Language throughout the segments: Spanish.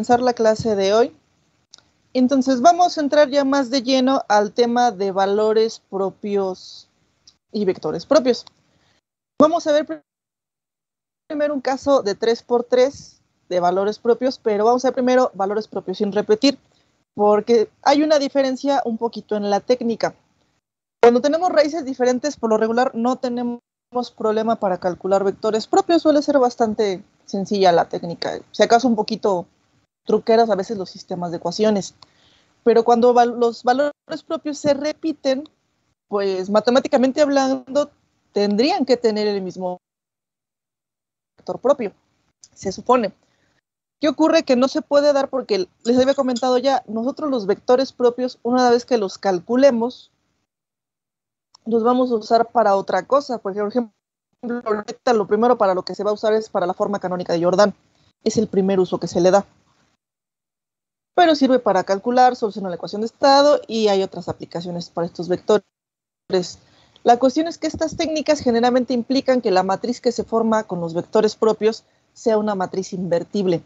comenzar la clase de hoy. Entonces vamos a entrar ya más de lleno al tema de valores propios y vectores propios. Vamos a ver primero un caso de 3×3 de valores propios, pero vamos a ver primero valores propios sin repetir, porque hay una diferencia un poquito en la técnica. Cuando tenemos raíces diferentes, por lo regular no tenemos problema para calcular vectores propios, suele ser bastante sencilla la técnica, si acaso un poquito truqueras a veces los sistemas de ecuaciones, pero cuando los valores propios se repiten, pues matemáticamente hablando tendrían que tener el mismo vector propio, se supone. ¿Qué ocurre? Que no se puede dar porque les había comentado ya, nosotros los vectores propios, una vez que los calculemos, los vamos a usar para otra cosa. Por ejemplo, ahorita lo primero para lo que se va a usar es para la forma canónica de Jordan. Es el primer uso que se le da. Pero sirve para calcular, solucionar la ecuación de estado y hay otras aplicaciones para estos vectores. La cuestión es que estas técnicas generalmente implican que la matriz que se forma con los vectores propios sea una matriz invertible.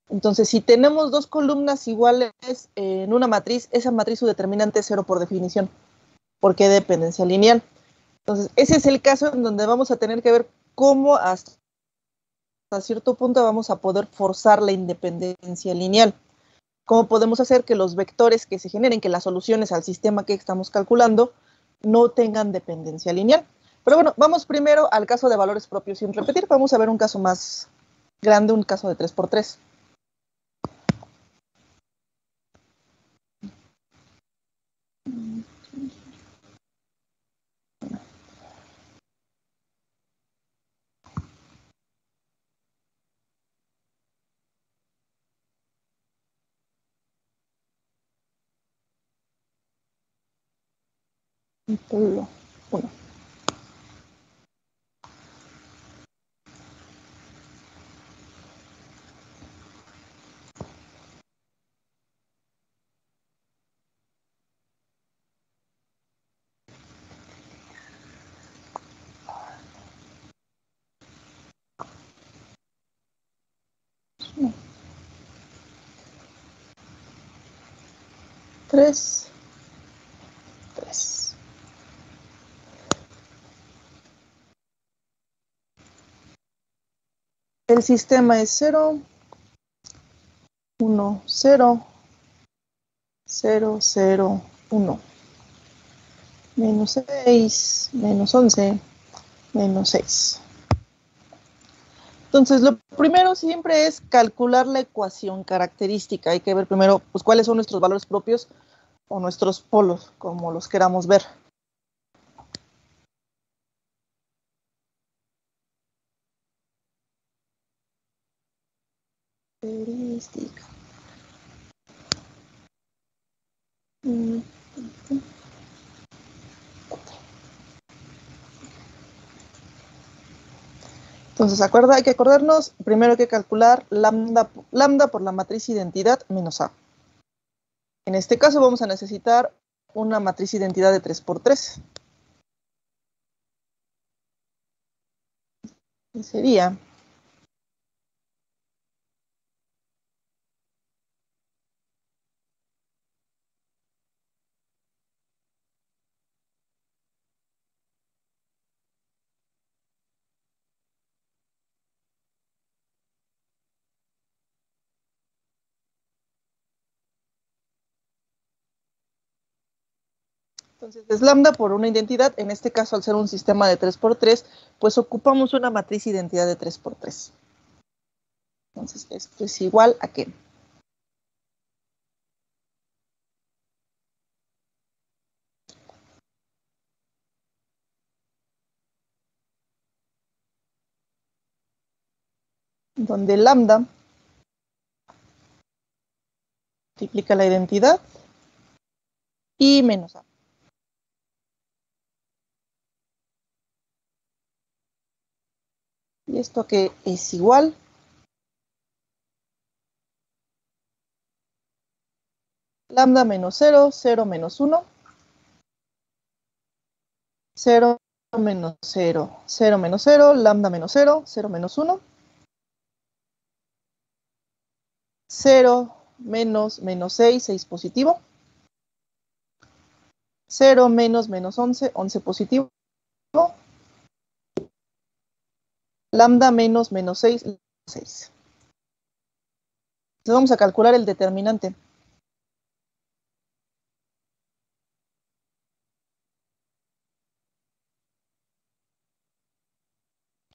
Entonces, si tenemos dos columnas iguales en una matriz, esa matriz su determinante es 0 por definición, porque hay dependencia lineal. Entonces, ese es el caso en donde vamos a tener que ver cómo hasta cierto punto vamos a poder forzar la independencia lineal. ¿Cómo podemos hacer que los vectores que se generen, que las soluciones al sistema que estamos calculando, no tengan dependencia lineal? Pero bueno, vamos primero al caso de valores propios sin repetir. Vamos a ver un caso más grande, un caso de 3×3. Uno. 3, 3. El sistema es 0, 1, 0, 0, 0, 1. Menos 6, menos 11, menos 6. Entonces, lo primero siempre es calcular la ecuación característica. Hay que ver primero pues, cuáles son nuestros valores propios o nuestros polos, como los queramos ver. Característica. Entonces, hay que acordarnos, primero hay que calcular lambda por la matriz identidad menos A. En este caso vamos a necesitar una matriz identidad de 3×3. Y sería entonces es lambda por una identidad, en este caso al ser un sistema de 3×3, pues ocupamos una matriz identidad de 3×3. Entonces esto es igual a ¿qué? Donde lambda multiplica la identidad y menos A. Y esto que es igual lambda menos 0, 0 menos 1, 0 menos 0, 0 menos 0, lambda menos 0, 0 menos 1. 0 menos menos 6, 6 positivo. 0 menos menos 11, 11 positivo. Lambda menos menos 6, 6. Entonces vamos a calcular el determinante.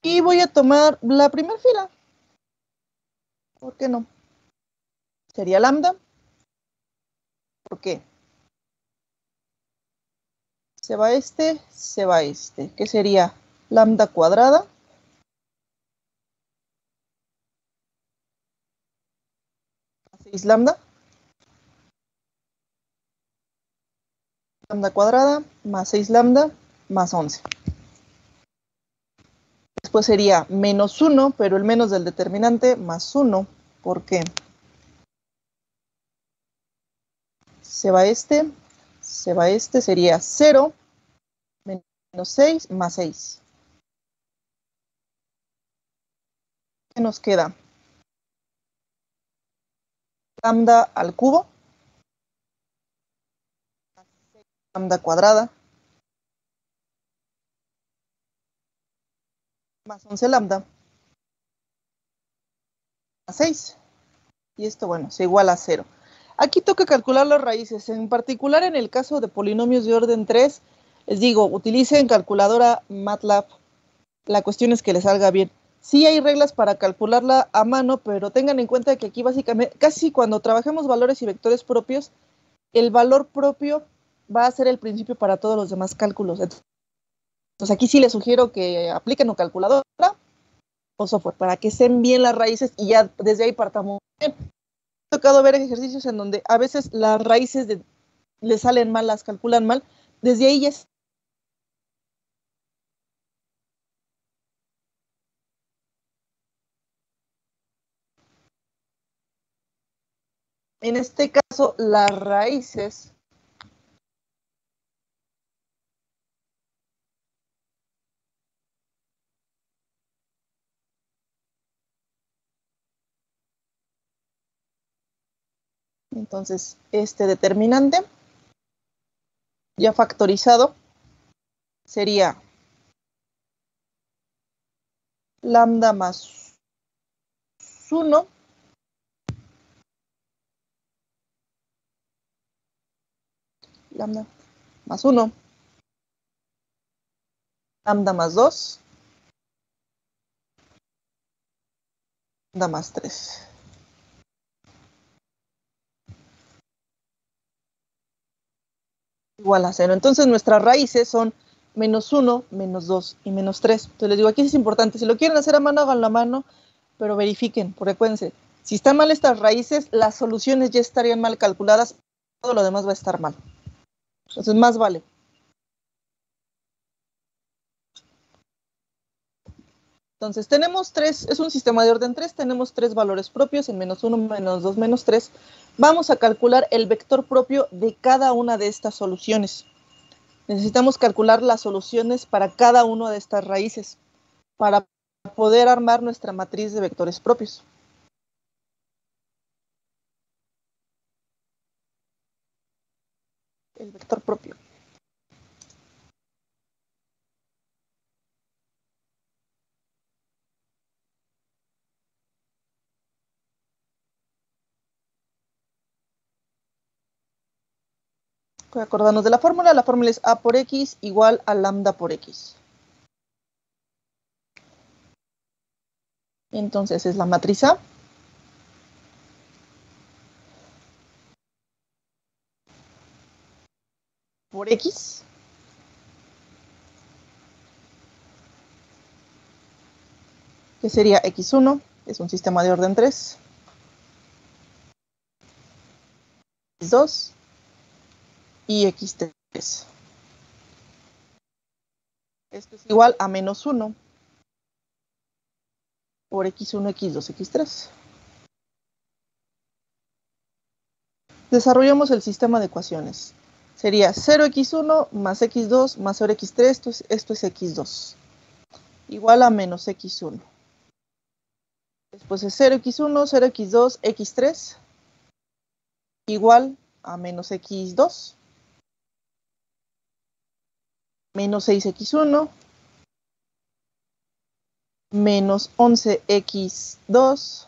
Y voy a tomar la primera fila. ¿Por qué no? Sería lambda. ¿Por qué? Se va este, se va este. ¿Qué sería? Lambda cuadrada. 6 lambda. Lambda cuadrada más 6 lambda más 11. Después sería menos 1, pero el menos del determinante más 1. ¿Por qué? Se va este, sería 0 menos 6 más 6. ¿Qué nos queda? Lambda al cubo. Lambda cuadrada. Más 11 lambda. Más 6. Y esto, bueno, se iguala a 0. Aquí toca calcular las raíces. En particular, en el caso de polinomios de orden 3, les digo, utilicen calculadora MATLAB. La cuestión es que les salga bien. Sí hay reglas para calcularla a mano, pero tengan en cuenta que aquí básicamente, casi cuando trabajemos valores y vectores propios, el valor propio va a ser el principio para todos los demás cálculos. Entonces aquí sí les sugiero que apliquen o calculadora o software para que estén bien las raíces y ya desde ahí partamos bien. Me ha tocado ver ejercicios en donde a veces las raíces les salen mal, las calculan mal. Desde ahí ya es. En este caso, las raíces entonces este determinante ya factorizado sería lambda más 1 lambda más 1 lambda más 2 lambda más 3. Igual a 0. Entonces nuestras raíces son menos 1, menos 2 y menos 3. Entonces les digo, aquí es importante, si lo quieren hacer a mano, háganlo a mano, pero verifiquen, porque acuérdense, si están mal estas raíces, las soluciones ya estarían mal calculadas, todo lo demás va a estar mal. Entonces más vale. Entonces tenemos 3, es un sistema de orden 3, tenemos 3 valores propios en menos 1, menos 2, menos 3. Vamos a calcular el vector propio de cada una de estas soluciones. Necesitamos calcular las soluciones para cada una de estas raíces para poder armar nuestra matriz de vectores propios. El vector propio. Acordarnos de la fórmula es A por X igual a lambda por X. Entonces es la matriz A. Por X. Que sería X1, es un sistema de orden 3. X2 y X3. Esto es igual a menos 1 por X1, X2, X3. Desarrollamos el sistema de ecuaciones. Sería 0x1 más x2 más 0x3, esto es x2. Igual a menos x1. Después es 0x1, 0x2, x3 igual a menos x2, menos 6x1, menos 11x2,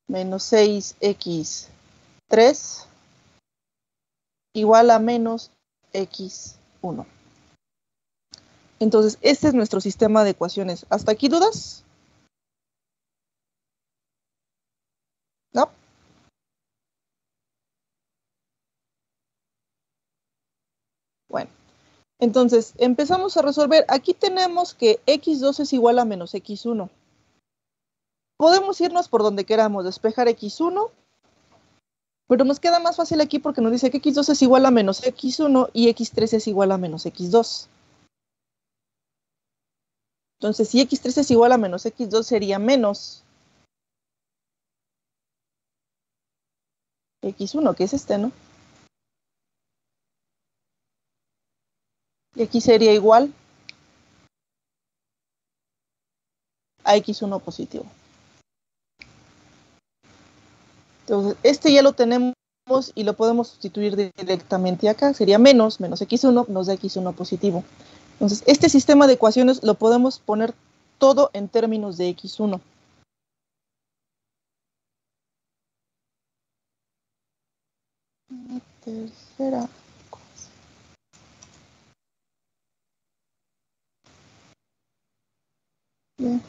menos 6x3 igual a menos x1. Entonces, este es nuestro sistema de ecuaciones. ¿Hasta aquí dudas? ¿No? Bueno, entonces empezamos a resolver. Aquí tenemos que x2 es igual a menos x1. Podemos irnos por donde queramos, despejar x1, pero nos queda más fácil aquí porque nos dice que x2 es igual a menos x1 y x3 es igual a menos x2. Entonces, si x3 es igual a menos x2, sería menos x1, que es este, ¿no? Y aquí sería igual a x1 positivo. Entonces, este ya lo tenemos y lo podemos sustituir directamente acá. Sería menos x1 nos da x1 positivo. Entonces, este sistema de ecuaciones lo podemos poner todo en términos de x1. Tercera. Bien.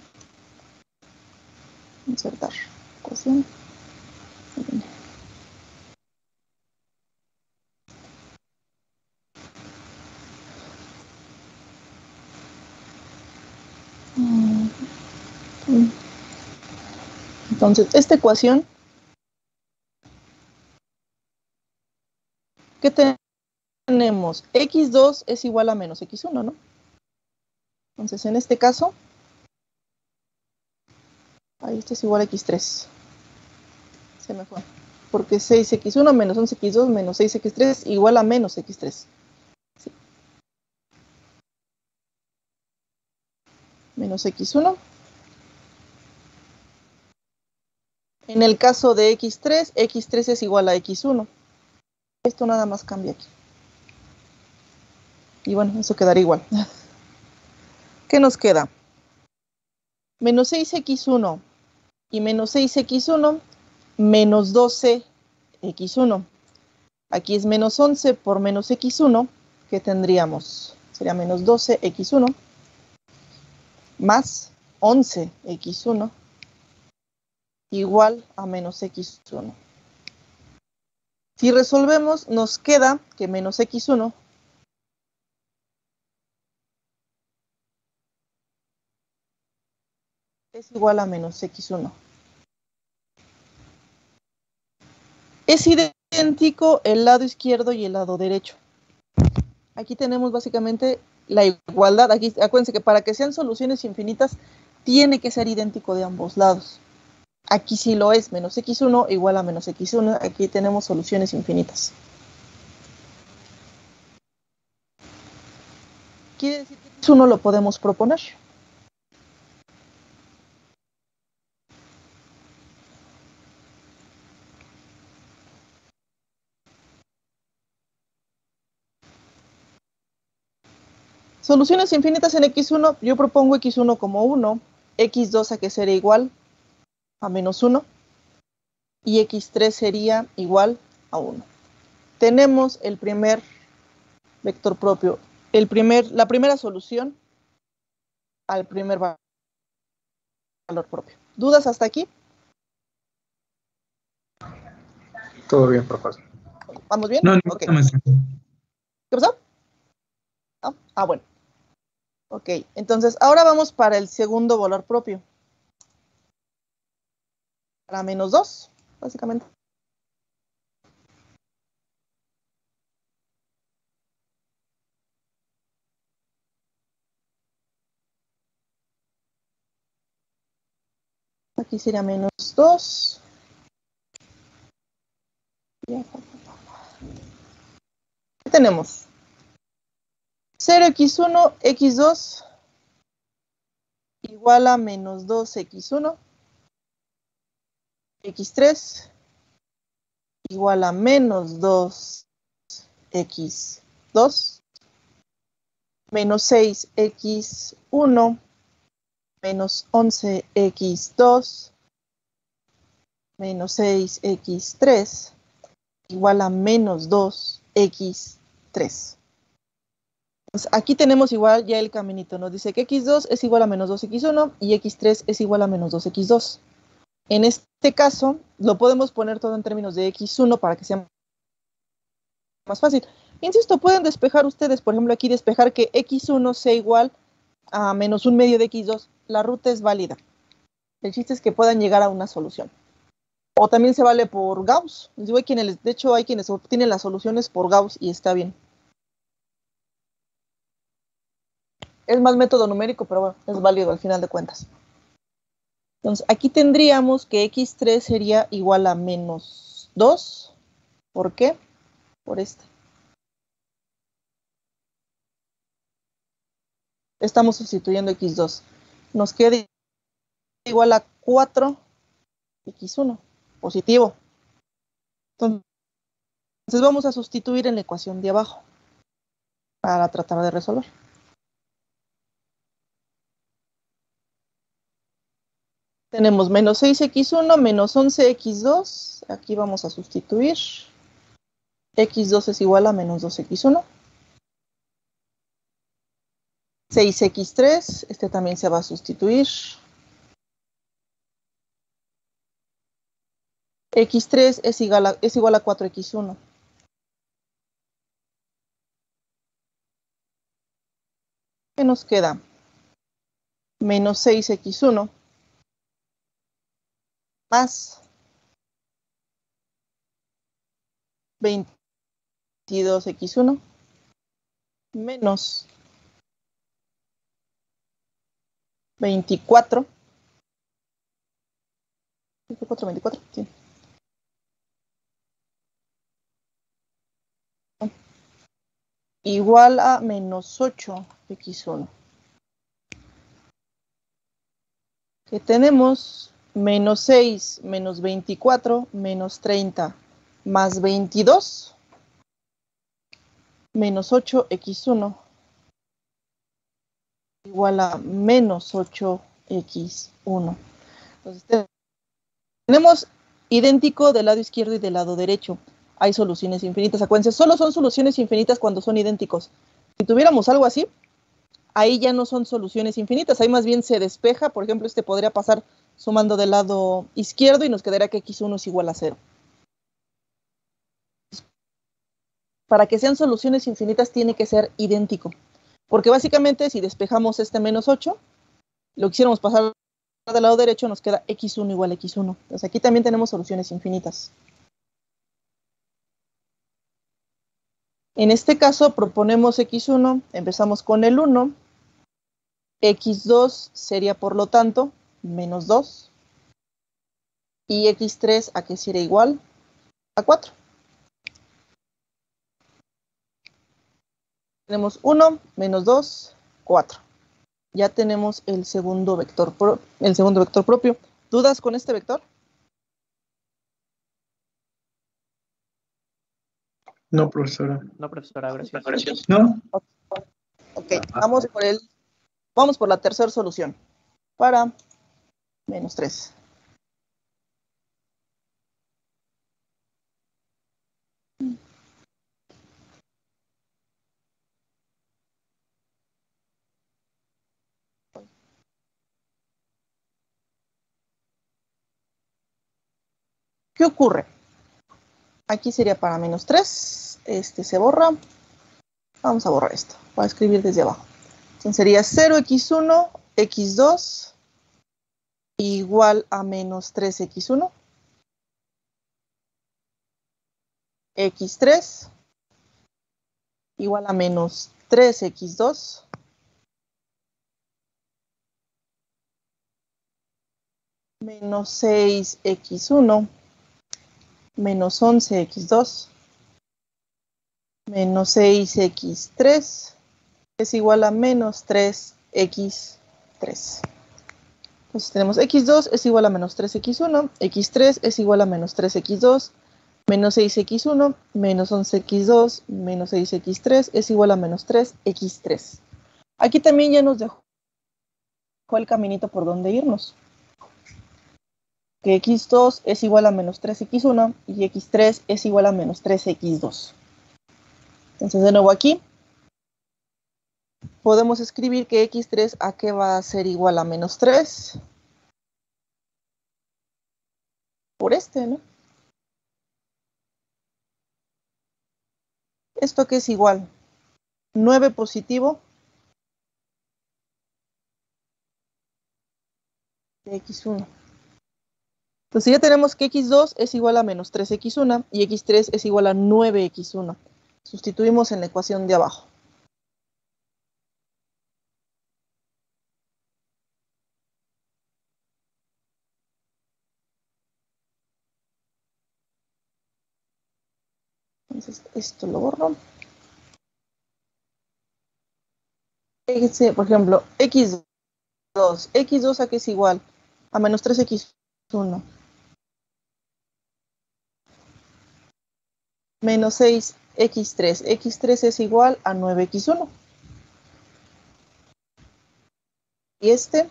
Insertar ecuación. Entonces, esta ecuación, ¿qué tenemos? x2 es igual a menos x1, ¿no? Entonces, en este caso, ahí este es igual a x3. Se me fue. Porque 6x1 menos 11x2 menos 6x3 igual a menos x3. Sí. Menos x1. En el caso de x3, x3 es igual a x1. Esto nada más cambia aquí. Y bueno, eso quedaría igual. ¿Qué nos queda? Menos 6x1 y menos 6x1 menos 12x1. Aquí es menos 11 por menos x1, que tendríamos, sería menos 12x1 más 11x1 igual a menos x1. Si resolvemos, nos queda que menos x1 es igual a menos x1. Es idéntico el lado izquierdo y el lado derecho. Aquí tenemos básicamente la igualdad. Aquí, acuérdense que para que sean soluciones infinitas, tiene que ser idéntico de ambos lados. Aquí sí lo es, menos x1 igual a menos x1. Aquí tenemos soluciones infinitas. Quiere decir que x1 lo podemos proponer. Soluciones infinitas en x1, yo propongo x1 como 1, x2 a que sería igual a menos 1 y x3 sería igual a 1. Tenemos el primer vector propio, la primera solución al primer valor propio. ¿Dudas hasta aquí? Todo bien, profesor. ¿Vamos bien? No, Ok. no me ¿Qué pasó? Bueno. Ok, entonces ahora vamos para el segundo valor propio. Para menos 2, básicamente. Aquí sería menos 2. ¿Qué tenemos? 0x1, x2 igual a menos 2x1 x3 igual a menos 2x2 menos 6x1 menos 11x2 menos 6x3 igual a menos 2x3. Pues aquí tenemos igual ya el caminito. Nos dice que x2 es igual a menos 2x1 y x3 es igual a menos 2x2. En este caso, lo podemos poner todo en términos de x1 para que sea más fácil. Insisto, pueden despejar ustedes, por ejemplo, aquí despejar que x1 sea igual a menos 1/2 de x2. La ruta es válida. El chiste es que puedan llegar a una solución. O también se vale por Gauss. De hecho, hay quienes obtienen las soluciones por Gauss y está bien. Es más método numérico, pero bueno, es válido al final de cuentas. Entonces, aquí tendríamos que x3 sería igual a menos 2. ¿Por qué? Por este. Estamos sustituyendo x2. Nos queda igual a 4x1. Positivo. Entonces, vamos a sustituir en la ecuación de abajo para tratar de resolver. Tenemos menos 6x1 menos 11x2. Aquí vamos a sustituir. x2 es igual a menos 2x1. 6x3, este también se va a sustituir. x3 es igual a 4x1. ¿Qué nos queda? Menos 6x1 más 22x1 menos 24. 24, sí. Igual a menos 8x1. Que tenemos menos 6 menos 24 menos 30 más 22 menos 8x1 igual a menos 8x1. Entonces tenemos idéntico del lado izquierdo y del lado derecho. Hay soluciones infinitas. Acuérdense, solo son soluciones infinitas cuando son idénticos. Si tuviéramos algo así, ahí ya no son soluciones infinitas. Ahí más bien se despeja. Por ejemplo, este podría pasar sumando del lado izquierdo y nos quedaría que x1 es igual a 0. Para que sean soluciones infinitas tiene que ser idéntico. Porque básicamente si despejamos este menos 8, lo quisiéramos pasar del lado derecho, nos queda x1 igual a x1. Entonces aquí también tenemos soluciones infinitas. En este caso proponemos x1, empezamos con el 1, x2 sería por lo tanto menos 2 y x3 a qué sería igual a 4. Tenemos 1, menos 2, 4. Ya tenemos el segundo vector propio. ¿Dudas con este vector? No, profesora. No, profesora, gracias. ¿No? Ok, vamos por la tercera solución. Para menos 3. ¿Qué ocurre? Aquí sería para menos 3. Este se borra. Vamos a borrar esto. Voy a escribir desde abajo. Entonces sería 0x1, x2 igual a menos 3x1. x3 igual a menos 3x2. Menos 6x1 menos 11x2 menos 6x3 es igual a menos 3x3. Entonces tenemos x2 es igual a menos 3x1, x3 es igual a menos 3x2, menos 6x1, menos 11x2, menos 6x3 es igual a menos 3x3. Aquí también ya nos dejó el caminito por donde irnos. Que x2 es igual a menos 3x1 y x3 es igual a menos 3x2. Entonces de nuevo aquí podemos escribir que x3 a qué va a ser igual a menos 3 por este, ¿no? ¿Esto qué es igual? 9 positivo de x1. Entonces ya tenemos que x2 es igual a menos 3x1 y x3 es igual a 9x1. Sustituimos en la ecuación de abajo. Entonces esto lo borro. Por ejemplo, x2 a qué es igual a menos 3x1 menos 6x3. x3 es igual a 9x1. Y este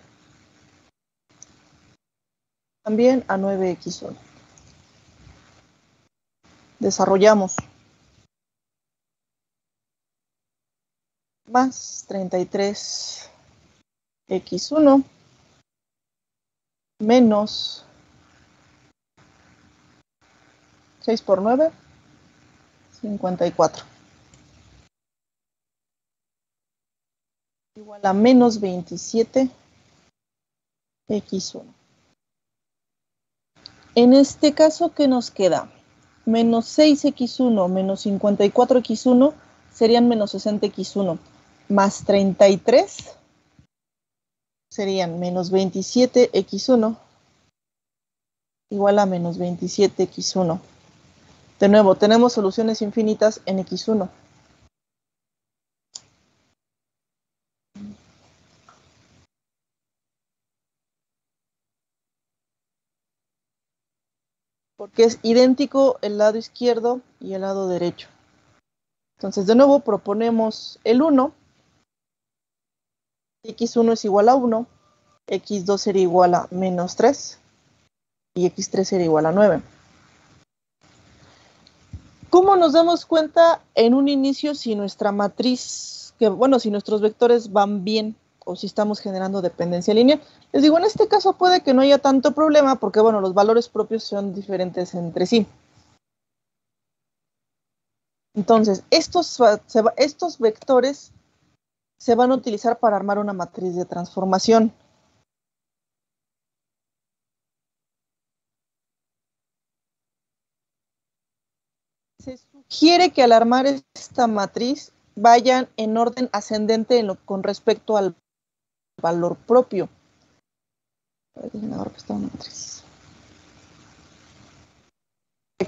también a 9x1. Desarrollamos. Más 33x1 menos 6 por 9, 54. Igual a menos 27x1. En este caso, ¿qué nos queda? Menos 6x1 menos 54x1 serían menos 60x1. Más 33 serían menos 27x1 igual a menos 27x1. De nuevo, tenemos soluciones infinitas en x1. Porque es idéntico el lado izquierdo y el lado derecho. Entonces, de nuevo, proponemos el 1. x1 es igual a 1, x2 sería igual a menos 3 y x3 sería igual a 9. ¿Cómo nos damos cuenta en un inicio si nuestra matriz, si nuestros vectores van bien o si estamos generando dependencia lineal? Les digo, en este caso puede que no haya tanto problema porque, los valores propios son diferentes entre sí. Entonces, estos vectores se van a utilizar para armar una matriz de transformación. Se sugiere que al armar esta matriz vayan en orden ascendente con respecto al valor propio.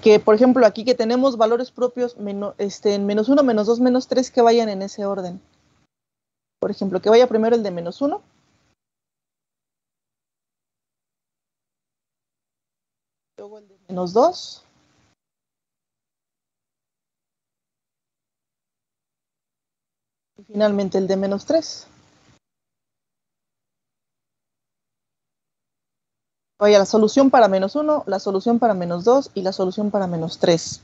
Que, por ejemplo, aquí que tenemos valores propios en menos 1, menos 2, menos 3, que vayan en ese orden. Por ejemplo, que vaya primero el de menos 1. Luego el de menos 2. Y finalmente el de menos 3. Vaya la solución para menos 1, la solución para menos 2 y la solución para menos 3.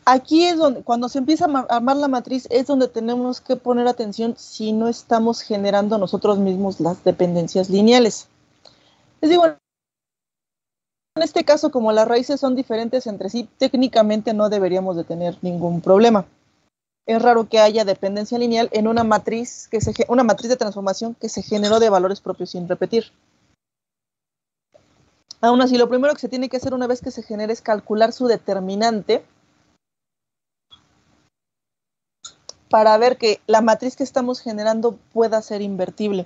Aquí es donde, cuando se empieza a armar la matriz, es donde tenemos que poner atención si no estamos generando nosotros mismos las dependencias lineales. Les digo, en este caso, como las raíces son diferentes entre sí, técnicamente no deberíamos de tener ningún problema. Es raro que haya dependencia lineal en una matriz de transformación que se generó de valores propios sin repetir. Aún así, lo primero que se tiene que hacer una vez que se genere es calcular su determinante para ver que la matriz que estamos generando pueda ser invertible.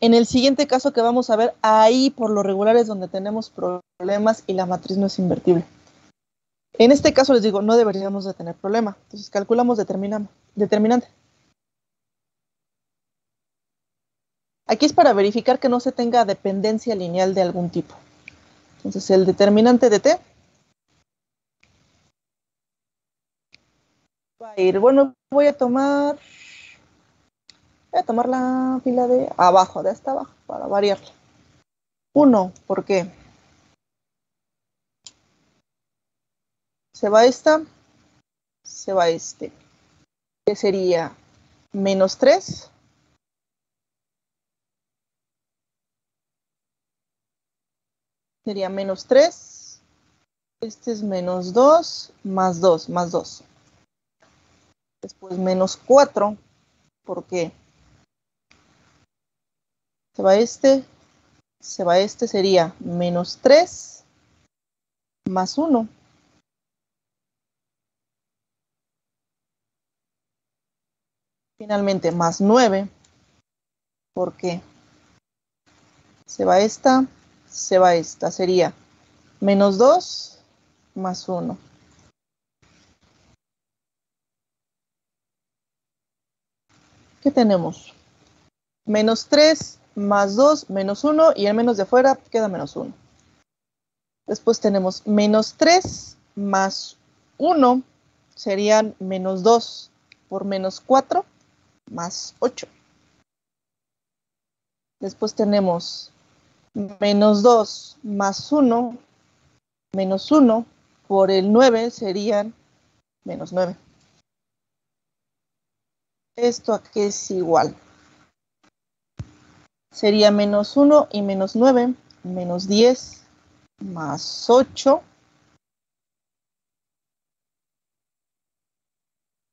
En el siguiente caso que vamos a ver, ahí por lo regular es donde tenemos problemas y la matriz no es invertible. En este caso les digo, no deberíamos de tener problema. Entonces calculamos determinante. Aquí es para verificar que no se tenga dependencia lineal de algún tipo. Entonces, el determinante de t va a ir, bueno, voy a tomar la fila de abajo, de hasta abajo, para variarla. 1, ¿por qué? Se va esta, se va este. Que sería menos 3. Sería menos 3. Este es menos 2, más 2, más 2. Después menos 4. ¿Por qué? Se va este, sería menos 3 más 1. Finalmente, más 9. ¿Por qué? Se va esta, sería menos 2 más 1. ¿Qué tenemos? Menos 3 más 2 menos 1 y el menos de afuera queda menos 1. Después tenemos menos 3 más 1 serían menos 2 por menos 4 más 8. Después tenemos menos 2 más 1 menos 1 por el 9 serían menos 9. Esto aquí es igual. Sería menos 1 y menos 9, menos 10 más 8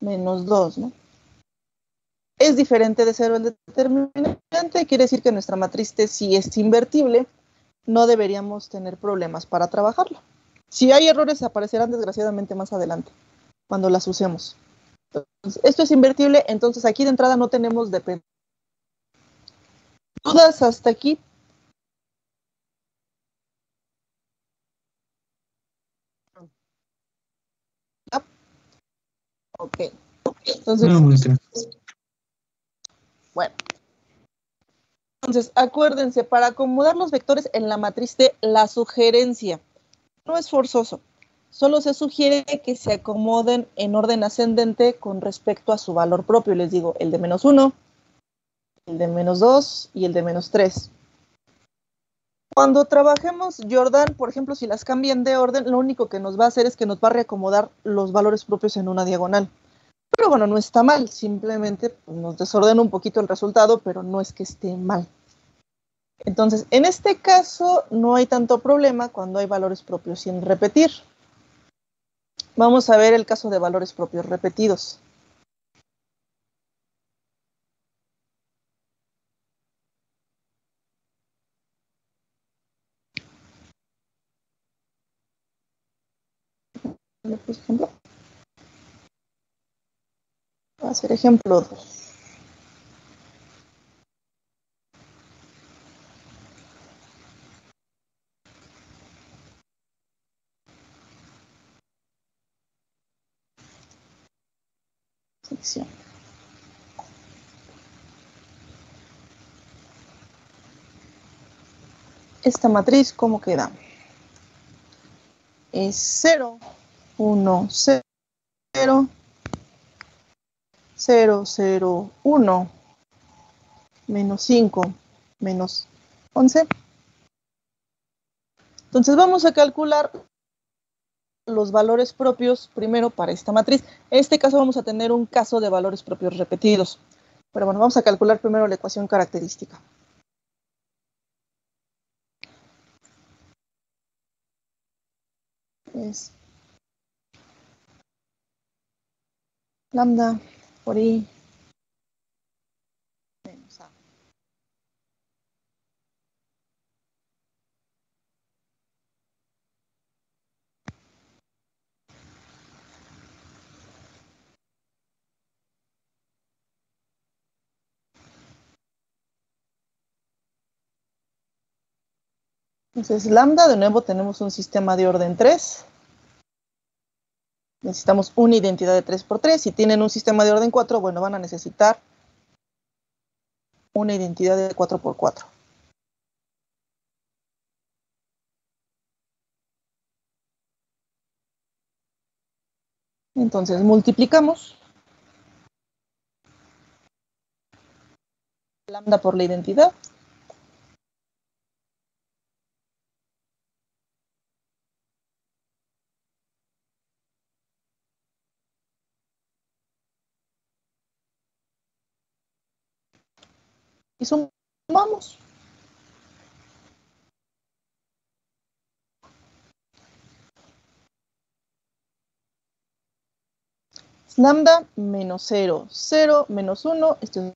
menos 2, ¿no? Es diferente de 0 el determinante, quiere decir que nuestra matriz T, si es invertible, no deberíamos tener problemas para trabajarla. Si hay errores, aparecerán desgraciadamente más adelante, cuando las usemos. Entonces, esto es invertible, entonces aquí de entrada no tenemos dependencia. ¿Dudas hasta aquí? ¿Ah? Ok. Entonces, No, maestra. bueno. Entonces, acuérdense, para acomodar los vectores en la matriz T, la sugerencia no es forzoso. Solo se sugiere que se acomoden en orden ascendente con respecto a su valor propio. Les digo, el de menos 1, el de menos 2 y el de menos 3. Cuando trabajemos Jordan, por ejemplo, si las cambian de orden, lo único que nos va a hacer es que nos va a reacomodar los valores propios en una diagonal. Pero bueno, no está mal, simplemente nos desordena un poquito el resultado, pero no es que esté mal. Entonces, en este caso, no hay tanto problema cuando hay valores propios sin repetir. Vamos a ver el caso de valores propios repetidos. Por ejemplo, voy a hacer ejemplo 2. Sección. Esta matriz, ¿cómo queda? Es 0, 1, 0, 0, 0, 1, menos 5, menos 11. Entonces vamos a calcular los valores propios primero para esta matriz. En este caso vamos a tener un caso de valores propios repetidos. Pero bueno, vamos a calcular primero la ecuación característica. Es lambda por i menos a. Entonces, lambda, de nuevo tenemos un sistema de orden 3. Necesitamos una identidad de 3 por 3. Si tienen un sistema de orden 4, bueno, van a necesitar una identidad de 4×4. Entonces multiplicamos lambda por la identidad. Y sumamos. Lambda menos 0, 0 menos 1, esto es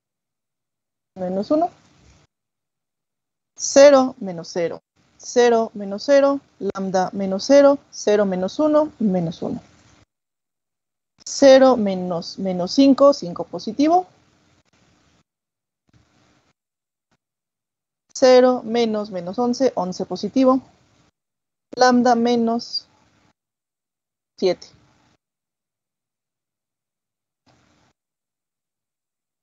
menos 1, 0 menos 0, 0 menos 0, lambda menos 0, 0 menos 1, menos 1. 0 menos 5, 5 positivo. 0 menos 11, 11 positivo. Lambda menos 7.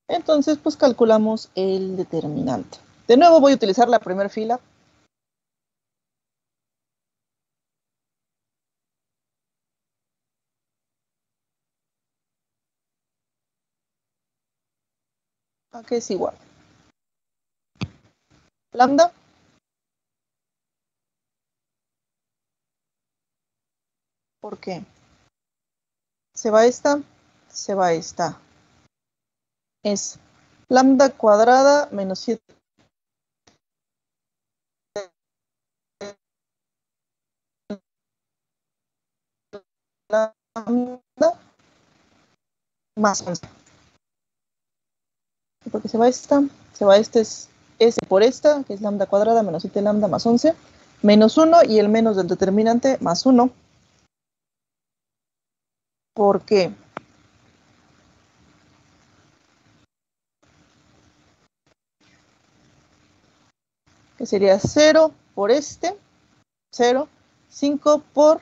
Entonces, pues calculamos el determinante. De nuevo voy a utilizar la primera fila. Aquí es igual. Lambda. ¿Por qué? Se va esta, se va esta. Es lambda cuadrada menos 7. Lambda más 11. Porque se va esta, es S por esta, que es lambda cuadrada menos 7 lambda más 11, menos 1 y el menos del determinante más 1. ¿Por qué? Que sería 0 por este, 0, 5 por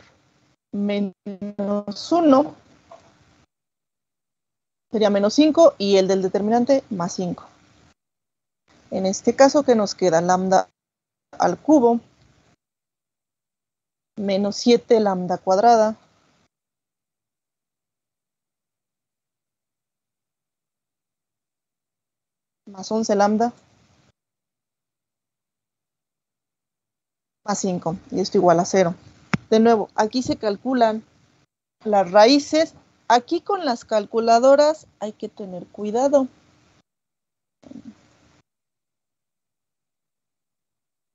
menos 1, sería menos 5 y el del determinante más 5. En este caso, ¿qué nos queda? Lambda al cubo menos 7 lambda cuadrada más 11 lambda más 5, y esto igual a 0. De nuevo, aquí se calculan las raíces. Aquí con las calculadoras hay que tener cuidado.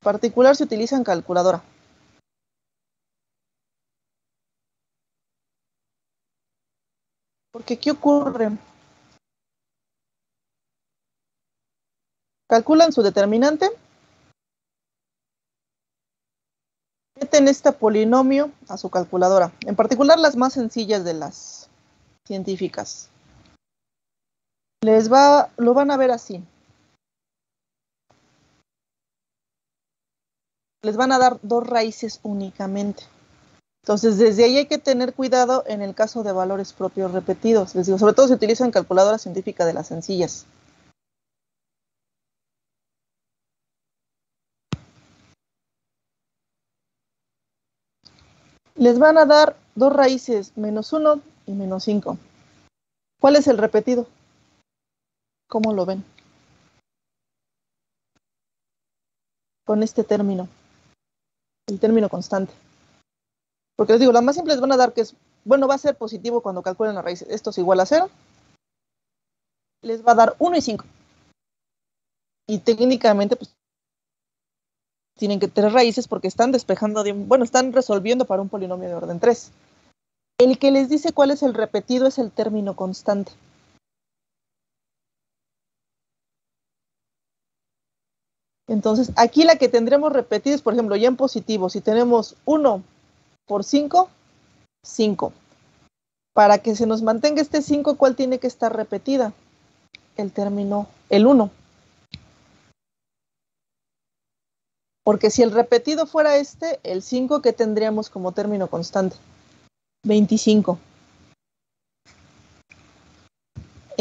En particular se utilizan calculadora. Porque ¿qué ocurre? Calculan su determinante, meten este polinomio a su calculadora, en particular las más sencillas de las científicas. Lo van a ver así. Les van a dar 2 raíces únicamente. Entonces, desde ahí hay que tener cuidado en el caso de valores propios repetidos. Les digo, sobre todo se utiliza en calculadora científica de las sencillas. Les van a dar 2 raíces, menos 1 y menos 5. ¿Cuál es el repetido? ¿Cómo lo ven? Con este término. El término constante. Porque les digo, la más simple les van a dar que es, bueno, va a ser positivo cuando calculen la raíz. Esto es igual a 0. Les va a dar 1 y 5. Y técnicamente, pues, tienen que tener raíces porque están despejando, están resolviendo para un polinomio de orden 3. El que les dice cuál es el repetido es el término constante. Entonces, aquí la que tendremos repetida es, por ejemplo, ya en positivo, si tenemos 1 por 5, 5. Para que se nos mantenga este 5, ¿cuál tiene que estar repetida? El término, el 1. Porque si el repetido fuera este, el 5 que tendríamos como término constante, 25.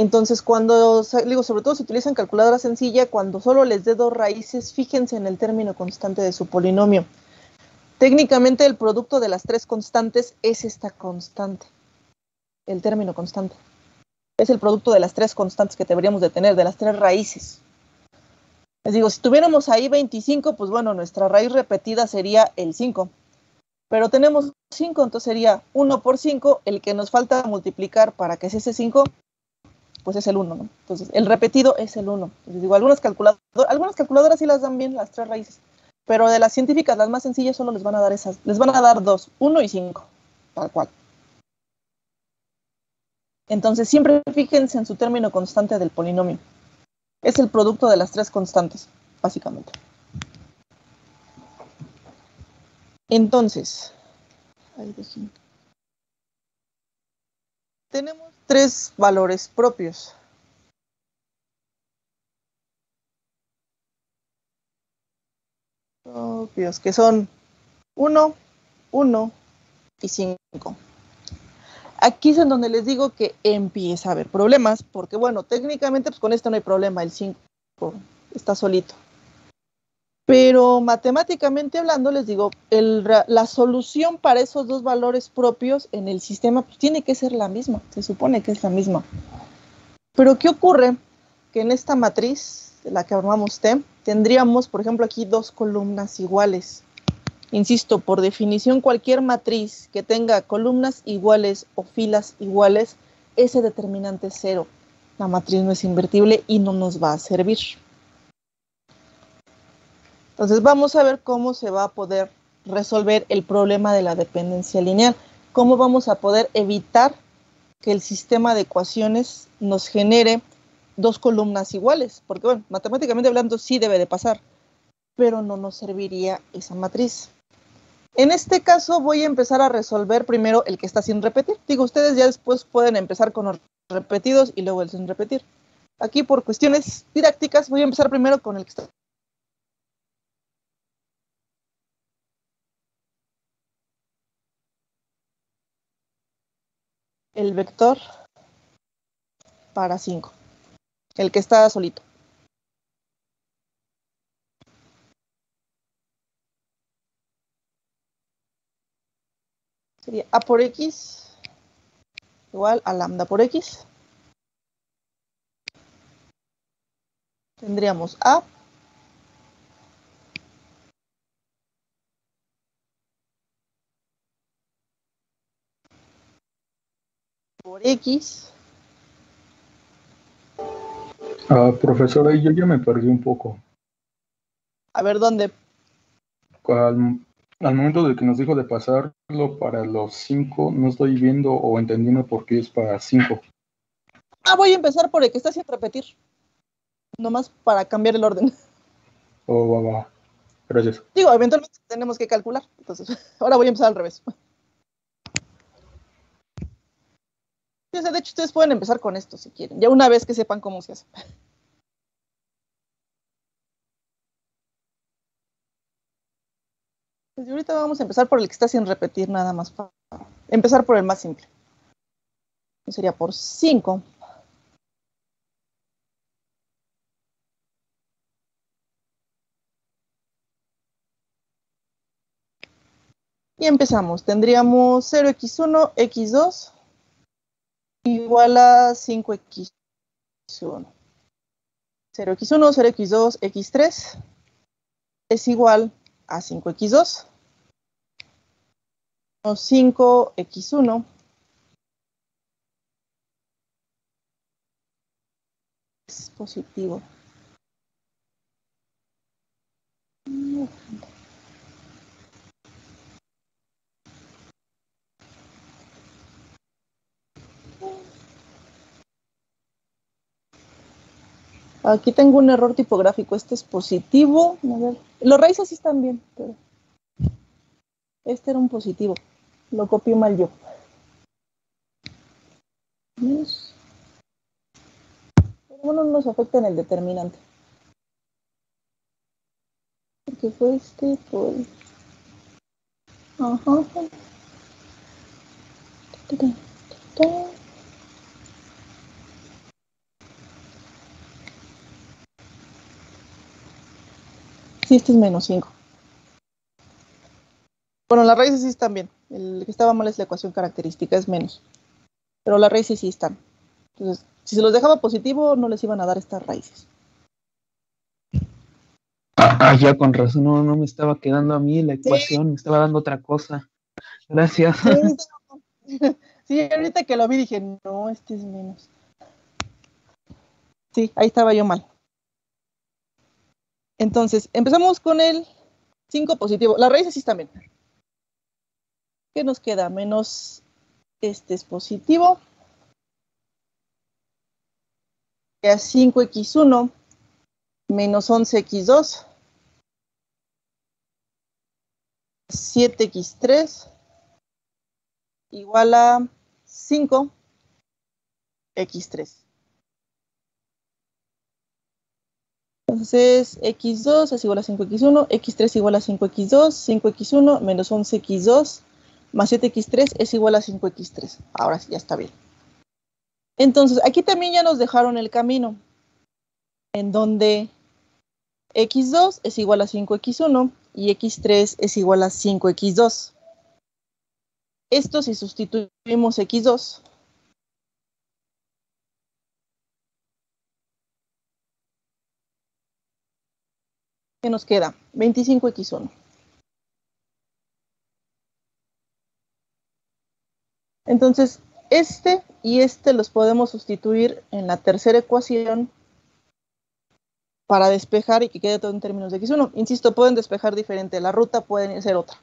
Entonces, cuando, digo, sobre todo si utilizan calculadora sencilla, cuando solo les dé dos raíces, fíjense en el término constante de su polinomio. Técnicamente, el producto de las tres constantes es esta constante, el término constante. Es el producto de las tres constantes que deberíamos de tener, de las tres raíces. Les digo, si tuviéramos ahí 25, pues bueno, nuestra raíz repetida sería el 5. Pero tenemos 5, entonces sería 1 por 5, el que nos falta multiplicar para que sea ese 5, pues es el 1, ¿no? Entonces, el repetido es el 1. Les digo, algunas calculadoras sí las dan bien, las tres raíces, pero de las científicas, las más sencillas, solo les van a dar esas, les van a dar 2, 1 y 5, tal cual. Entonces, siempre fíjense en su término constante del polinomio. Es el producto de las tres constantes, básicamente. Entonces, tenemos tres valores propios. Que son 1, 1 y 5. Aquí es en donde les digo que empieza a haber problemas, porque bueno, técnicamente pues con esto no hay problema, el 5 está solito. Pero matemáticamente hablando, les digo, la solución para esos dos valores propios en el sistema pues, tiene que ser la misma, se supone que es la misma. Pero ¿qué ocurre? Que en esta matriz, la que armamos T, tendríamos, por ejemplo, aquí dos columnas iguales. Insisto, por definición, cualquier matriz que tenga columnas iguales o filas iguales, ese determinante es 0. La matriz no es invertible y no nos va a servir. Entonces vamos a ver cómo se va a poder resolver el problema de la dependencia lineal. Cómo vamos a poder evitar que el sistema de ecuaciones nos genere dos columnas iguales. Porque bueno, matemáticamente hablando sí debe de pasar, pero no nos serviría esa matriz. En este caso voy a empezar a resolver primero el que está sin repetir. Digo, ustedes ya después pueden empezar con los repetidos y luego el sin repetir. Aquí por cuestiones didácticas voy a empezar primero con el que está. El vector para 5. El que está solito. Sería A por X igual a lambda por X. Tendríamos A por X. Profesora, yo ya me perdí un poco. A ver, ¿dónde? Al momento de que nos dijo de pasarlo para los 5, no estoy viendo o entendiendo por qué es para 5. Voy a empezar por el que está sin repetir. Nomás para cambiar el orden. Va. Gracias. Digo, eventualmente tenemos que calcular. Entonces, ahora voy a empezar al revés. De hecho, ustedes pueden empezar con esto si quieren. Ya una vez que sepan cómo se hace. Pues ahorita vamos a empezar por el que está sin repetir nada más. Para empezar por el más simple. Sería por 5. Y empezamos. Tendríamos 0x1, x2 igual a 5x1. 0x1, 0x2, x3 es igual a 5x2. 5x1 es positivo. Aquí tengo un error tipográfico. Este es positivo. A ver. Los raíces sí están bien, pero este era un positivo. Lo copié mal yo. Pero no nos afecta en el determinante. Porque fue este por... Ajá. Sí, este es menos 5. Bueno, las raíces sí están bien. El que estaba mal es la ecuación característica, es menos. Pero las raíces sí están. Entonces, si se los dejaba positivo, no les iban a dar estas raíces. Ya con razón, no me estaba quedando a mí la ecuación, me estaba dando otra cosa. Gracias. Sí, ahorita que lo vi dije, no, este es menos. Sí, ahí estaba yo mal. Entonces, empezamos con el 5 positivo. Las raíces sí están bien. ¿Qué nos queda? Menos este es positivo. Queda 5x1 menos 11x2. 7x3 igual a 5x3. Entonces, x2 es igual a 5x1, x3 igual a 5x2, 5x1 menos 11x2 más 7x3 es igual a 5x3. Ahora sí, ya está bien. Entonces, aquí también ya nos dejaron el camino, en donde x2 es igual a 5x1 y x3 es igual a 5x2. Esto si sustituimos x2. ¿Qué nos queda? 25x1. Entonces, este y este los podemos sustituir en la tercera ecuación para despejar y que quede todo en términos de x1. Insisto, pueden despejar diferente, la ruta puede ser otra.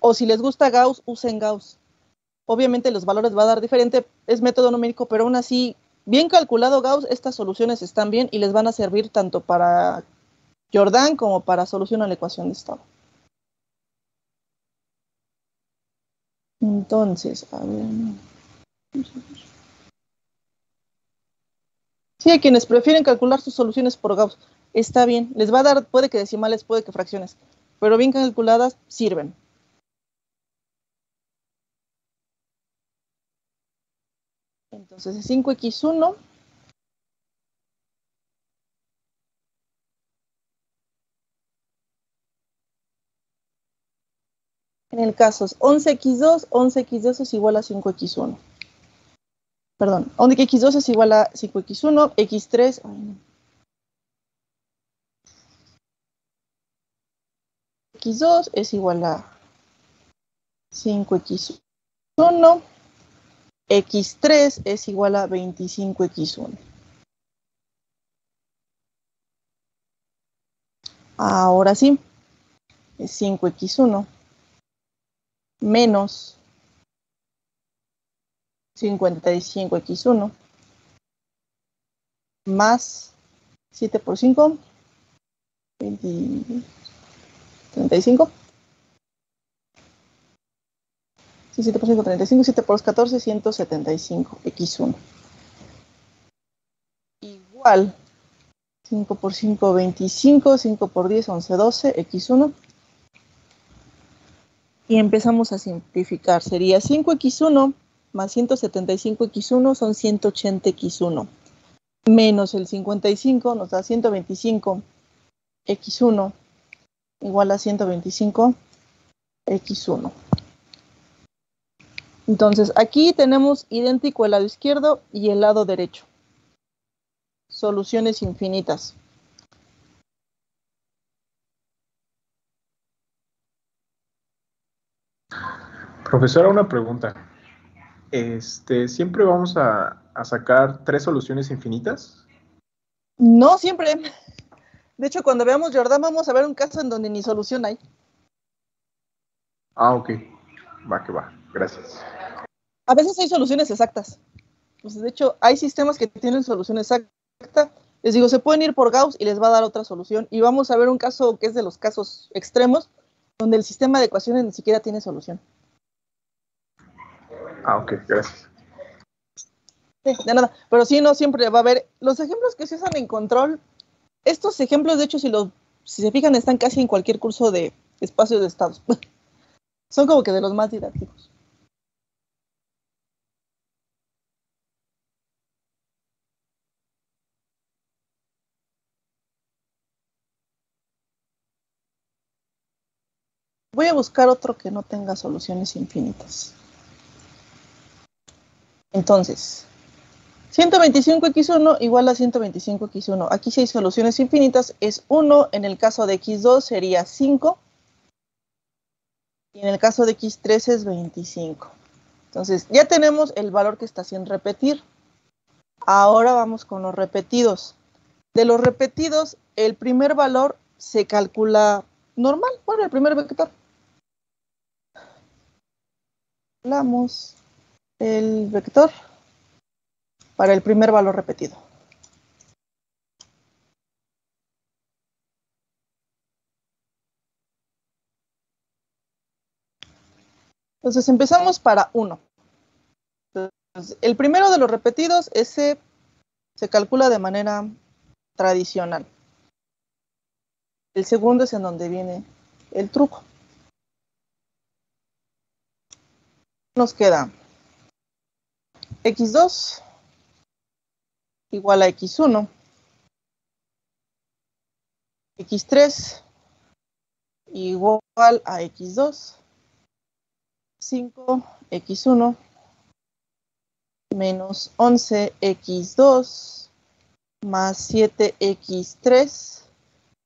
O si les gusta Gauss, usen Gauss. Obviamente los valores va a dar diferente, es método numérico, pero aún así, bien calculado Gauss, estas soluciones están bien y les van a servir tanto para Jordan como para solución a la ecuación de estado. Entonces, a ver. Sí, hay quienes prefieren calcular sus soluciones por Gauss. Está bien, les va a dar, puede que decimales, puede que fracciones, pero bien calculadas sirven. Entonces, 5x1 en el caso es 11x2, 11x2 es igual a 5x1. Perdón, 11x2 es igual a 5x1, x3, x2 es igual a 5x1, x3 es igual a 25x1. Ahora sí, es 5x1 menos 55x1 más 7 por 5, 20, 35. Sí, 7 por 5, 35, 7 por 2, 14, 175, x1. Igual, 5 por 5, 25, 5 por 10, 11, 12, x1. Y empezamos a simplificar. Sería 5x1 más 175x1 son 180x1. Menos el 55 nos da 125x1 igual a 125x1. Entonces, aquí tenemos idéntico el lado izquierdo y el lado derecho. Soluciones infinitas. Profesora, una pregunta. ¿Siempre vamos a sacar 3 soluciones infinitas? No siempre. De hecho, cuando veamos Jordan, vamos a ver un caso en donde ni solución hay. Ah, ok. Va que va. Gracias. A veces hay soluciones exactas. Pues de hecho, hay sistemas que tienen solución exacta. Les digo, se pueden ir por Gauss y les va a dar otra solución. Y vamos a ver un caso que es de los casos extremos, donde el sistema de ecuaciones ni siquiera tiene solución. Ah, ok. Gracias. Sí, de nada. Pero sí, no siempre va a haber. Los ejemplos que se usan en control, estos ejemplos, de hecho, si se fijan, están casi en cualquier curso de espacios de estados. Son como que de los más didácticos. Voy a buscar otro que no tenga soluciones infinitas. Entonces, 125x1 igual a 125x1. Aquí si hay soluciones infinitas es 1, en el caso de x2 sería 5, y en el caso de x3 es 25. Entonces, ya tenemos el valor que está sin repetir. Ahora vamos con los repetidos. De los repetidos, el primer valor se calcula normal. Bueno, el primer vector. Calculamos el vector para el primer valor repetido. Entonces empezamos para 1. Entonces, el primero de los repetidos, ese se calcula de manera tradicional. El segundo es en donde viene el truco. Nos queda x2 igual a x1, x3 igual a x2, 5x1 menos 11x2 más 7x3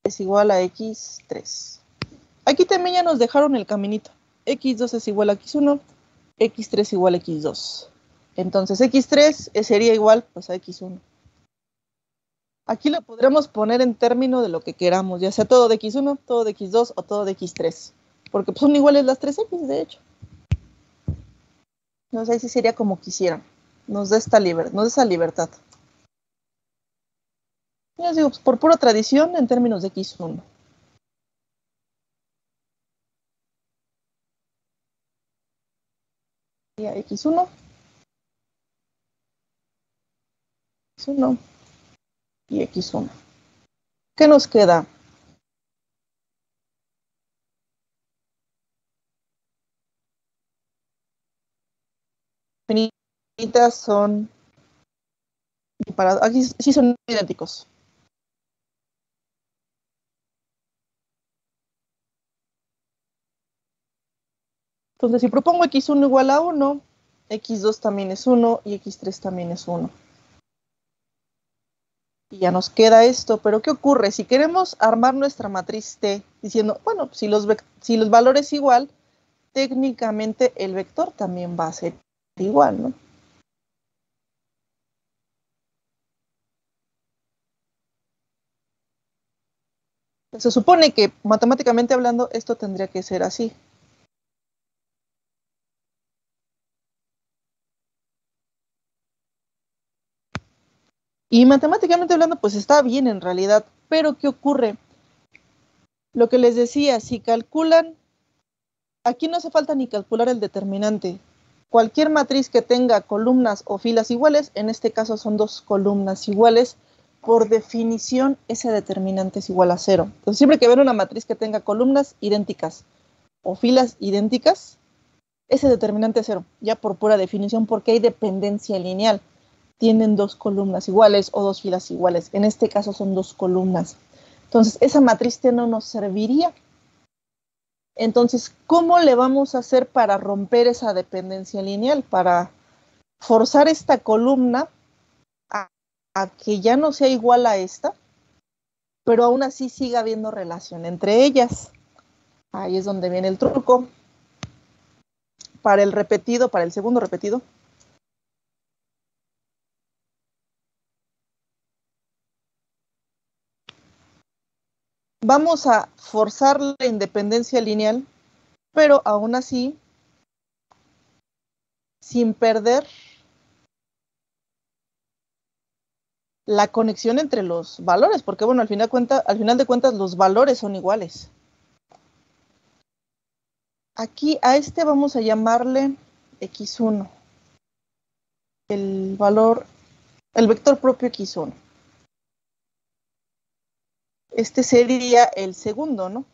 es igual a x3. Aquí también ya nos dejaron el caminito. x2 es igual a x1, x3 igual a x2. Entonces x3 sería igual pues a x1. Aquí lo podremos poner en términos de lo que queramos, ya sea todo de x1, todo de x2 o todo de x3. Porque pues, son iguales las 3x, de hecho. Entonces ahí sí sería como quisieran. Nos da esa libertad. Yo digo, pues, por pura tradición en términos de x1. Sería x1. x1 y x1. ¿Qué nos queda? Infinitas son aquí sí son idénticos. Entonces, si propongo x1 igual a 1, x2 también es 1 y x3 también es 1. Y ya nos queda esto, pero ¿qué ocurre? Si queremos armar nuestra matriz T diciendo, bueno, si los valores igual, técnicamente el vector también va a ser igual, ¿no? Se supone que matemáticamente hablando esto tendría que ser así. Y matemáticamente hablando pues está bien en realidad, pero ¿qué ocurre? Lo que les decía, si calculan, aquí no hace falta ni calcular el determinante. Cualquier matriz que tenga columnas o filas iguales, en este caso son dos columnas iguales, por definición ese determinante es igual a 0. Entonces siempre que ven una matriz que tenga columnas idénticas o filas idénticas, ese determinante es 0, ya por pura definición, porque hay dependencia lineal. Tienen dos columnas iguales o dos filas iguales. En este caso son dos columnas. Entonces esa matriz T no nos serviría. Entonces, ¿cómo le vamos a hacer para romper esa dependencia lineal? Para forzar esta columna a que ya no sea igual a esta, pero aún así siga habiendo relación entre ellas. Ahí es donde viene el truco. Para el repetido, para el segundo repetido, vamos a forzar la independencia lineal, pero aún así, sin perder la conexión entre los valores, porque bueno, al final de cuentas los valores son iguales. Aquí a este vamos a llamarle x1, el vector propio x1. Este sería el segundo, ¿no?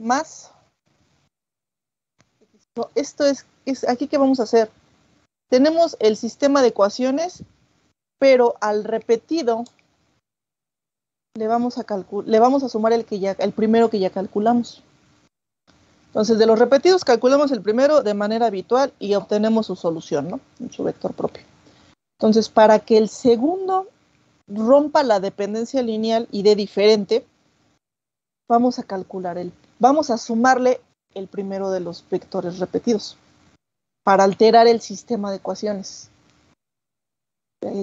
Más. Esto es aquí que vamos a hacer. Tenemos el sistema de ecuaciones, pero al repetido le vamos a sumar el primero que ya calculamos. Entonces, de los repetidos calculamos el primero de manera habitual y obtenemos su solución, ¿no? En su vector propio. Entonces, para que el segundo rompa la dependencia lineal y dé diferente, vamos a sumarle el primero de los vectores repetidos para alterar el sistema de ecuaciones.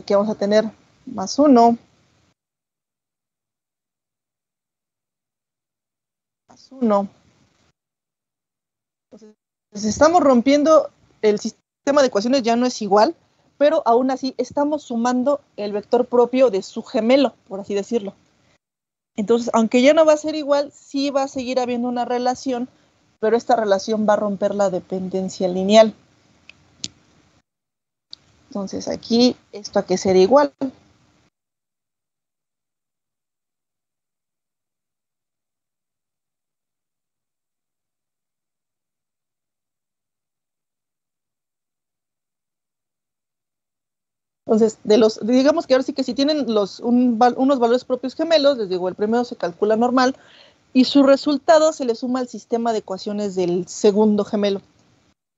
Que vamos a tener más 1, más 1. Entonces, estamos rompiendo el sistema de ecuaciones, ya no es igual, pero aún así estamos sumando el vector propio de su gemelo, por así decirlo. Entonces, aunque ya no va a ser igual, sí va a seguir habiendo una relación, pero esta relación va a romper la dependencia lineal. Entonces, aquí, ¿esto a qué sería igual? Entonces, digamos que ahora sí que si tienen unos valores propios gemelos, les digo, el primero se calcula normal y su resultado se le suma al sistema de ecuaciones del segundo gemelo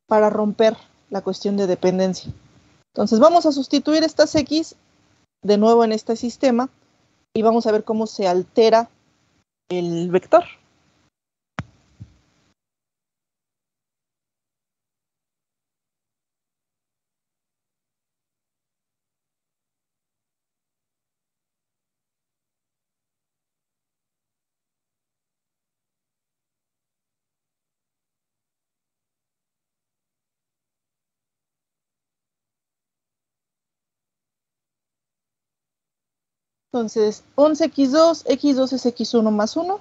para romper la cuestión de dependencia. Entonces, vamos a sustituir estas X de nuevo en este sistema y vamos a ver cómo se altera el vector. Entonces, 11x2, x2 es x1 más 1.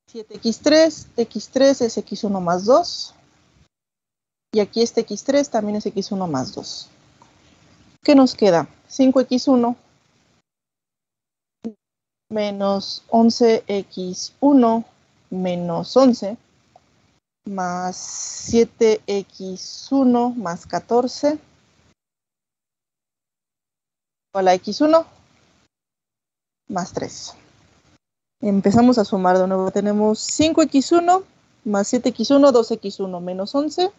7x3, x3 es x1 más 2. Y aquí este x3 también es x1 más 2. ¿Qué nos queda? 5x1 menos 11x1 menos 11 más 7x1 más 14 igual a x1 más 3. Empezamos a sumar de nuevo. Tenemos 5x1 más 7x1, 2x1 menos 11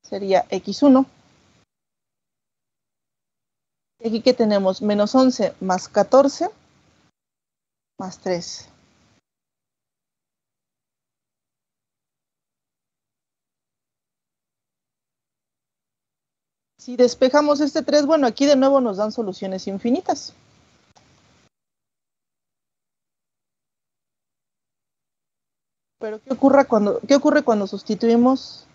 sería x1. Y aquí que tenemos menos 11 más 14 más 3. Si despejamos este 3, bueno, aquí de nuevo nos dan soluciones infinitas. Pero ¿qué ocurre cuando sustituimos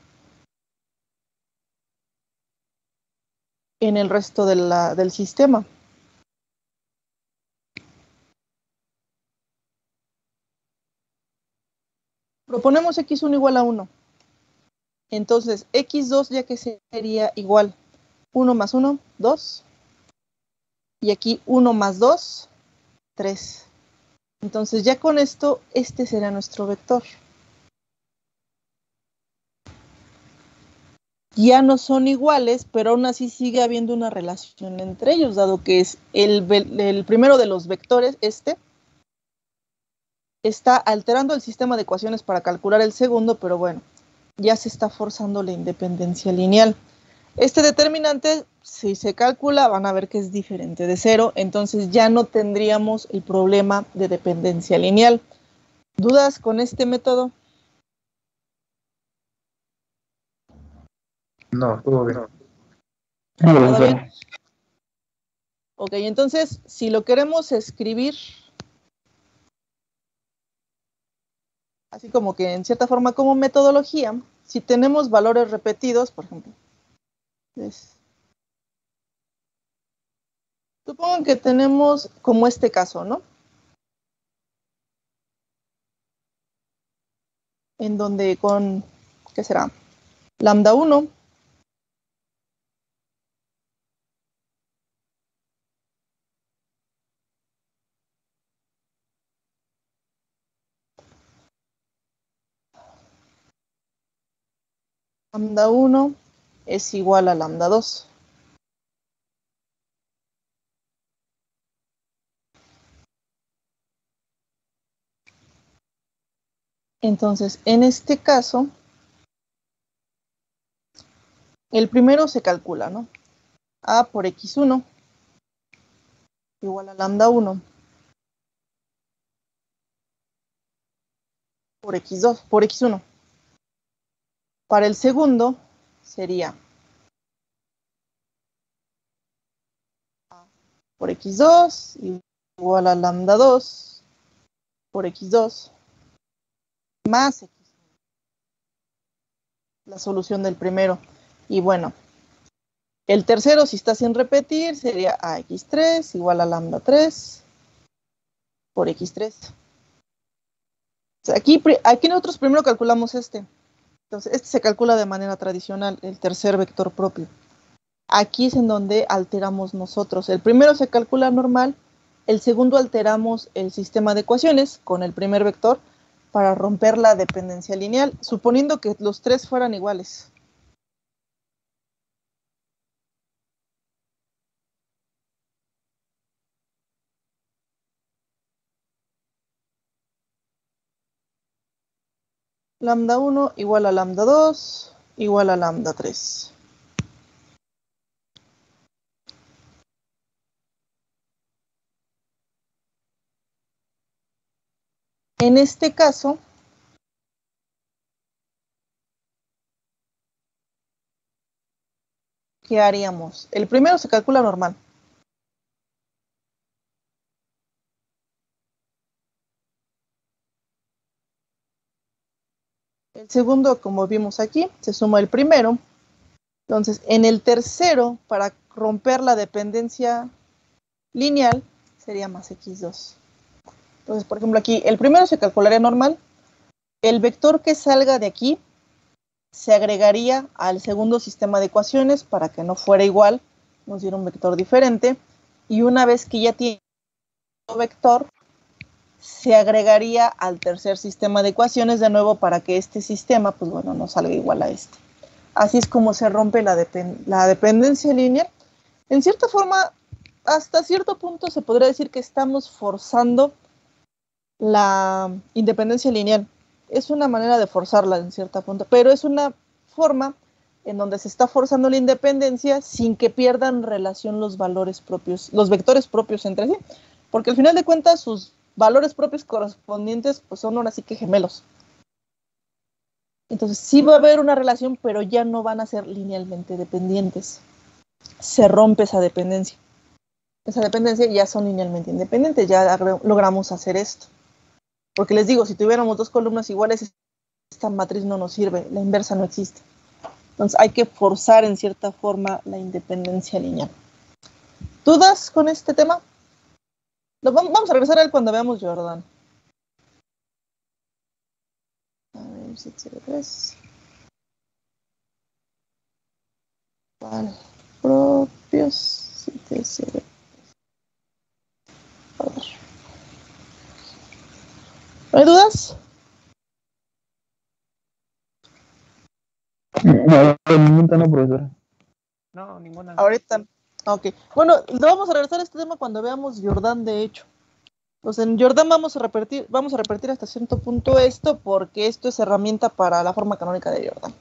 en el resto del sistema? Proponemos x1 igual a 1. Entonces, x2 ya que sería igual 1 más 1, 2. Y aquí 1 más 2, 3. Entonces ya con esto, este será nuestro vector. Ya no son iguales, pero aún así sigue habiendo una relación entre ellos, dado que es el primero de los vectores, está alterando el sistema de ecuaciones para calcular el segundo, pero bueno, ya se está forzando la independencia lineal. Este determinante, si se calcula, van a ver que es diferente de 0, entonces ya no tendríamos el problema de dependencia lineal. ¿Dudas con este método? No, todo bien. ¿Todo bien? Ok, entonces, si lo queremos escribir así como que en cierta forma como metodología, si tenemos valores repetidos, por ejemplo, supongan que tenemos como este caso, ¿no? En donde con, ¿qué será? Lambda 1 lambda 1 es igual a lambda 2. Entonces, en este caso, el primero se calcula, ¿no? A por x1 igual a lambda 1 por x2 por x1. Para el segundo sería A por x2 igual a lambda 2 por x2 más x1. La solución del primero. Y bueno, el tercero, si está sin repetir, sería ax3 igual a lambda 3 por x3. O sea, aquí nosotros primero calculamos este. Entonces, este se calcula de manera tradicional, el tercer vector propio. Aquí es en donde alteramos nosotros. El primero se calcula normal, el segundo alteramos el sistema de ecuaciones con el primer vector para romper la dependencia lineal, suponiendo que los tres fueran iguales. Lambda 1 igual a lambda 2 igual a lambda 3. En este caso, ¿qué haríamos? El primero se calcula normal. El segundo, como vimos aquí, se suma el primero. Entonces, en el tercero, para romper la dependencia lineal, sería más x2. Entonces, por ejemplo, aquí el primero se calcularía normal. El vector que salga de aquí se agregaría al segundo sistema de ecuaciones para que no fuera igual, nos diera un vector diferente. Y una vez que ya tiene un vector, se agregaría al tercer sistema de ecuaciones de nuevo para que este sistema, pues bueno, no salga igual a este. Así es como se rompe la dependencia lineal. En cierta forma, hasta cierto punto se podría decir que estamos forzando la independencia lineal. Es una manera de forzarla en cierta punto, pero es una forma en donde se está forzando la independencia sin que pierdan relación los valores propios, los vectores propios entre sí, porque al final de cuentas sus valores propios correspondientes pues son ahora sí que gemelos. Entonces sí va a haber una relación, pero ya no van a ser linealmente dependientes. Se rompe esa dependencia. Esa dependencia ya son linealmente independientes, ya logramos hacer esto. Porque les digo, si tuviéramos dos columnas iguales, esta matriz no nos sirve, la inversa no existe. Entonces hay que forzar en cierta forma la independencia lineal. ¿Dudas con este tema? Vamos a regresar a él cuando veamos Jordan. A ver, 703. Vale. Propios 703. A ver. ¿No hay dudas? No, ninguna, no, profesora. No, ninguna. Ahorita. Ok. Bueno, vamos a regresar a este tema cuando veamos Jordan, de hecho. Pues en Jordan vamos a repetir hasta cierto punto esto, porque esto es herramienta para la forma canónica de Jordan.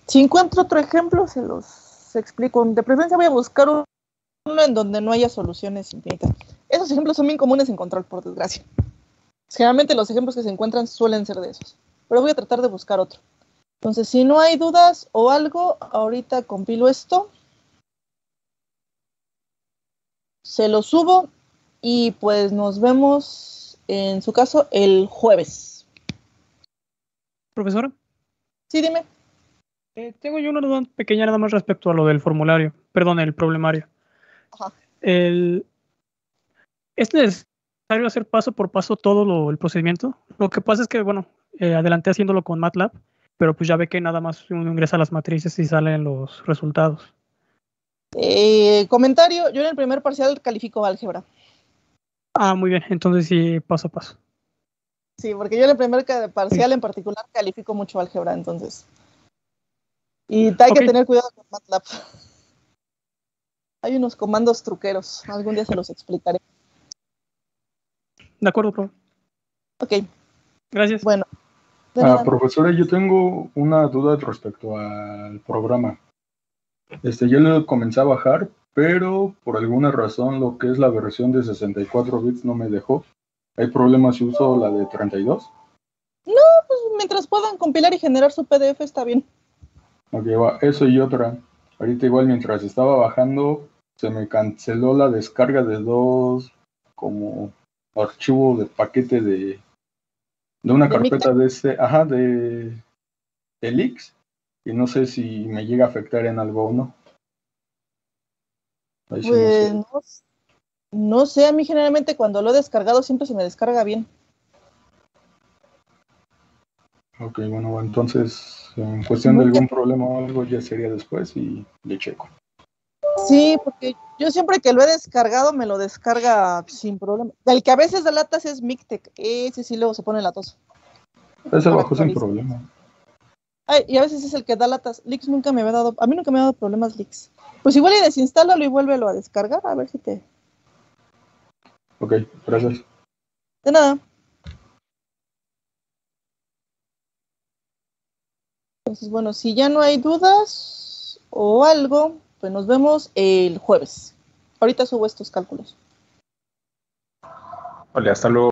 Si encuentro otro ejemplo, se los explico. De preferencia voy a buscar uno en donde no haya soluciones infinitas. Esos ejemplos son bien comunes encontrar, por desgracia. Generalmente los ejemplos que se encuentran suelen ser de esos. Pero voy a tratar de buscar otro. Entonces, si no hay dudas o algo, ahorita compilo esto. Se lo subo y pues nos vemos, en su caso, el jueves. Profesora, Sí, dime. tengo yo una duda pequeña nada más respecto a lo del formulario, perdón, el problemario. Ajá. ¿Es necesario hacer paso por paso todo el procedimiento? Lo que pasa es que, bueno, adelanté haciéndolo con MATLAB, pero pues ya ve que nada más uno ingresa las matrices y salen los resultados. Comentario, yo en el primer parcial califico álgebra. Ah, muy bien, entonces sí, paso a paso. Sí, porque yo en el primer parcial en particular califico mucho álgebra, entonces. Y hay que tener cuidado con MATLAB. Hay unos comandos truqueros, algún día se los explicaré. De acuerdo, profe. Ok. Gracias. Bueno. de nada. Profesora, yo tengo una duda respecto al programa. Yo lo comencé a bajar, pero por alguna razón lo que es la versión de 64 bits no me dejó. ¿Hay problemas si uso la de 32? Pues mientras puedan compilar y generar su PDF está bien. Ok, va. Eso y otra. Ahorita igual mientras estaba bajando, se me canceló la descarga de dos como archivos de paquete de una ¿De carpeta de Elix, y no sé si me llega a afectar en algo o no. Ahí sí no sé. Pues no sé, a mí generalmente cuando lo he descargado siempre se me descarga bien. Ok, bueno, entonces en cuestión de algún problema o algo ya sería después y le checo. Sí, porque yo siempre que lo he descargado me lo descarga sin problema. El que a veces da latas es Mictec, ese sí luego se pone latoso. Ese Para bajó sin actualizar. problema. Ay, y a veces es el que da latas. Lix nunca me había dado, a mí nunca me ha dado problemas Lix. Pues igual y desinstálalo y vuélvelo a descargar, a ver si te... Ok, gracias. De nada. Entonces, bueno, si ya no hay dudas o algo, pues nos vemos el jueves. Ahorita subo estos cálculos. Vale, hasta luego.